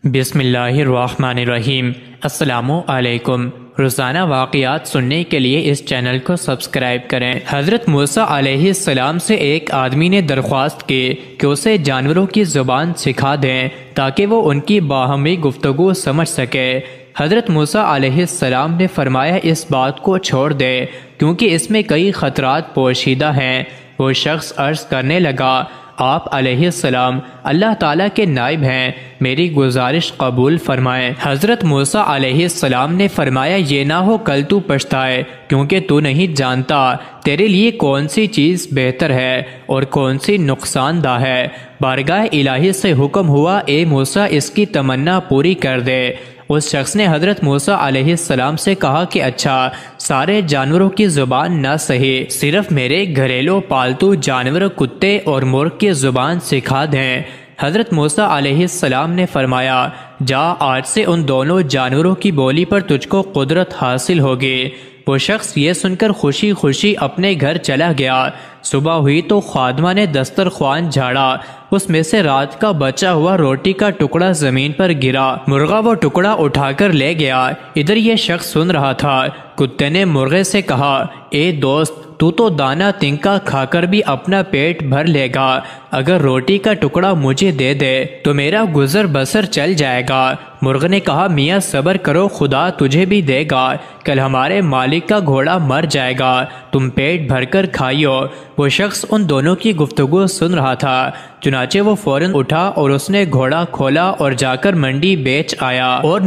بسم اللہ الرحمن الرحیم۔ السلام علیکم۔ روزانہ واقعات سننے کے لیے اس چینل کو سبسکرائب کریں۔ حضرت موسیٰ علیہ السلام سے ایک آدمی نے درخواست کی کہ اسے جانوروں کی زبان سکھا دیں تاکہ وہ ان کی باہمی گفتگو سمجھ سکے۔ حضرت موسیٰ علیہ السلام نے فرمایا اس بات کو چھوڑ دے کیونکہ اس میں کئی خطرات پوشیدہ ہیں۔ وہ شخص عرض کرنے لگا، آپ علیہ السلام اللہ تعالیٰ کے نائب ہیں، میری گزارش قبول فرمائیں۔ حضرت موسیٰ علیہ السلام نے فرمایا یہ نہ ہو کل تو پچھتائے، کیونکہ تو نہیں جانتا تیرے لیے کون سی چیز بہتر ہے اور کون سی نقصان دہ ہے۔ بارگاہ الہی سے حکم ہوا، اے موسیٰ اس کی تمنا پوری کر دے۔ اس شخص نے حضرت موسیٰ علیہ السلام سے کہا کہ اچھا، سارے جانوروں کی زبان نہ صحیح، صرف میرے گھریلو پالتو جانور کتے اور مرغ کی زبان سکھا دیں۔ حضرت موسیٰ علیہ السلام نے فرمایا، جا، آج سے ان دونوں جانوروں کی بولی پر تجھ کو قدرت حاصل ہوگی۔ وہ شخص یہ سن کر خوشی خوشی اپنے گھر چلا گیا۔ صبح ہوئی تو خادمہ نے دسترخوان جھاڑا، اس میں سے رات کا بچا ہوا روٹی کا ٹکڑا زمین پر گرا۔ مرغا وہ ٹکڑا اٹھا کر لے گیا۔ ادھر یہ شخص سن رہا تھا۔ کتے نے مرغے سے کہا، اے دوست، تو دانہ تنکا کھا کر بھی اپنا پیٹ بھر لے گا، اگر روٹی کا ٹکڑا مجھے دے دے تو میرا گزر بسر چل جائے گا۔ مرغ نے کہا، میاں صبر کرو، خدا تجھے بھی دے گا، کل ہمارے مالک کا گھوڑا مر جائے گا، تم پیٹ بھر کر کھائیو۔ وہ شخص ان دونوں کی گفتگو سن رہا تھا، چنانچہ وہ فوراً اٹھا اور اس نے گھوڑا کھولا اور جا کر منڈی بیچ آیا اور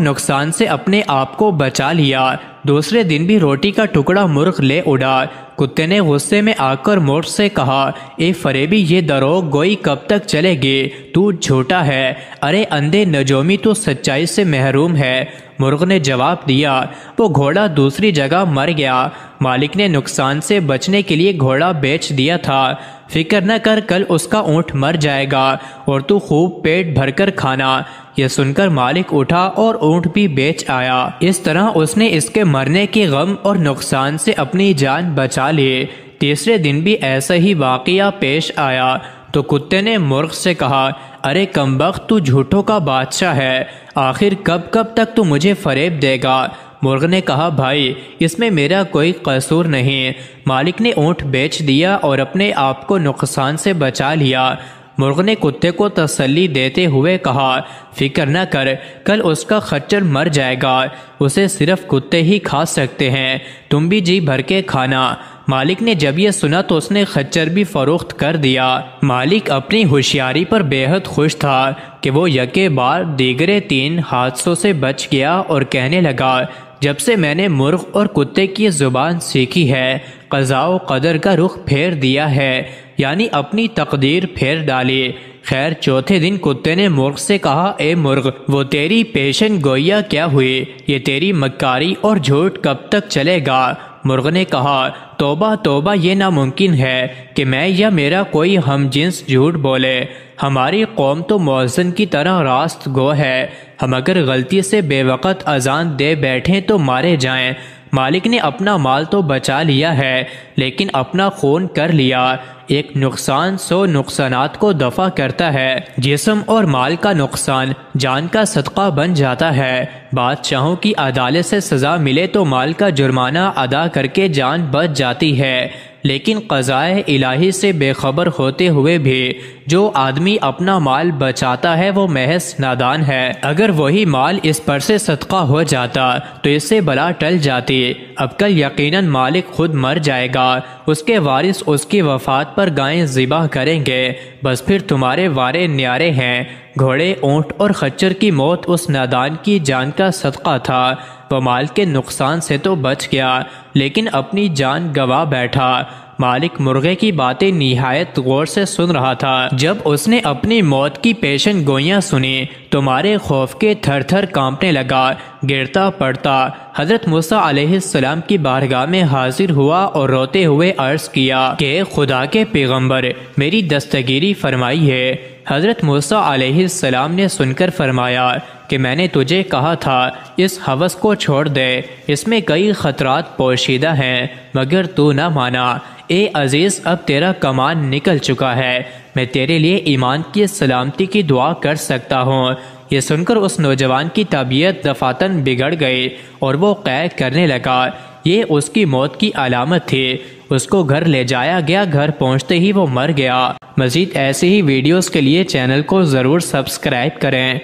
نقصان سے اپنے آپ کو بچا لیا۔ دوسرے دن بھی روٹی کا ٹکڑا مرغ لے اڑا۔ کتے نے غصے میں آ کر مرغ سے کہا، اے فریبی، یہ دروغ گوئی کب تک چلے گی؟ تو جھوٹا ہے، ارے اندھے نجومی، تو سچائی سے محروم ہے۔ مرغ نے جواب دیا، وہ گھوڑا دوسری جگہ مر گیا، مالک نے نقصان سے بچنے کے لیے گھوڑا بیچ دیا تھا، فکر نہ کر، کل اس کا اونٹ مر جائے گا اور تو خوب پیٹ بھر کر کھانا۔ یہ سن کر مالک اٹھا اور اونٹ بھی بیچ آیا۔ اس طرح اس نے اس کے مرنے کے غم اور نقصان سے اپنی جان بچا لی۔ تیسرے دن بھی ایسا ہی واقعہ پیش آیا تو کتے نے مرغ سے کہا، ارے کمبخت، تو جھوٹوں کا بادشاہ ہے، آخر کب تک تو مجھے فریب دے گا؟ مرغ نے کہا، بھائی، اس میں میرا کوئی قصور نہیں، مالک نے اونٹ بیچ دیا اور اپنے آپ کو نقصان سے بچا لیا۔ مرغ نے کتے کو تسلی دیتے ہوئے کہا، فکر نہ کر، کل اس کا خچر مر جائے گا، اسے صرف کتے ہی کھا سکتے ہیں، تم بھی جی بھر کے کھانا۔ مالک نے جب یہ سنا تو اس نے خچر بھی فروخت کر دیا۔ مالک اپنی ہوشیاری پر بے حد خوش تھا کہ وہ یکے بار دیگرے 3 حادثوں سے بچ گیا اور کہنے لگا، جب سے میں نے مرغ اور کتے کی زبان سیکھی ہے، قضاء و قدر کا رخ پھیر دیا ہے، یعنی اپنی تقدیر پھیر ڈالی۔ خیر، چوتھے دن کتے نے مرغ سے کہا، اے مرغ، وہ تیری پیشن گوئیاں کیا ہوئی؟ یہ تیری مکاری اور جھوٹ کب تک چلے گا؟ مرغ نے کہا، توبہ توبہ، یہ ناممکن ہے کہ میں یا میرا کوئی ہم جنس جھوٹ بولے، ہماری قوم تو مؤذن کی طرح راست گو ہے، ہم اگر غلطی سے بے وقت اذان دے بیٹھیں تو مارے جائیں۔ مالک نے اپنا مال تو بچا لیا ہے لیکن اپنا خون کر لیا۔ ایک نقصان 100 نقصانات کو دفع کرتا ہے۔ جسم اور مال کا نقصان جان کا صدقہ بن جاتا ہے۔ بادشاہوں کی عدالت سے سزا ملے تو مال کا جرمانہ ادا کر کے جان بچ جاتی ہے، لیکن قضاء الہی سے بے خبر ہوتے ہوئے بھی جو آدمی اپنا مال بچاتا ہے وہ محض نادان ہے۔ اگر وہی مال اس پر سے صدقہ ہو جاتا تو اس سے بلا ٹل جاتی۔ اب کل یقیناً مالک خود مر جائے گا، اس کے وارث اس کی وفات پر گائیں ذبح کریں گے، بس پھر تمہارے وارے نیارے ہیں۔ گھوڑے، اونٹ اور خچر کی موت اس نادان کی جان کا صدقہ تھا۔ وہ مال کے نقصان سے تو بچ گیا لیکن اپنی جان گنوا بیٹھا۔ مالک مرغے کی باتیں نہایت غور سے سن رہا تھا۔ جب اس نے اپنی موت کی پیشن گوئیاں سنی تو مارے خوف کے تھر تھر کانپنے لگا، گرتا پڑتا حضرت موسیٰ علیہ السلام کی بارگاہ میں حاضر ہوا اور روتے ہوئے عرض کیا کہ خدا کے پیغمبر، میری دستگیری فرمائیے۔ حضرت موسیٰ علیہ السلام نے سن کر فرمایا کہ میں نے تجھے کہا تھا اس ہوس کو چھوڑ دے، اس میں کئی خطرات پوشیدہ ہیں، مگر تو نہ مانا۔ اے عزیز، اب تیرا کمان نکل چکا ہے، میں تیرے لیے ایمان کی سلامتی کی دعا کر سکتا ہوں۔ یہ سن کر اس نوجوان کی طبیعت دفعتاً بگڑ گئی اور وہ قے کرنے لگا۔ یہ اس کی موت کی علامت تھی۔ اس کو گھر لے جایا گیا، گھر پہنچتے ہی وہ مر گیا۔ مزید ایسی ہی ویڈیوز کے لیے چینل کو ضرور سبسکرائب کریں۔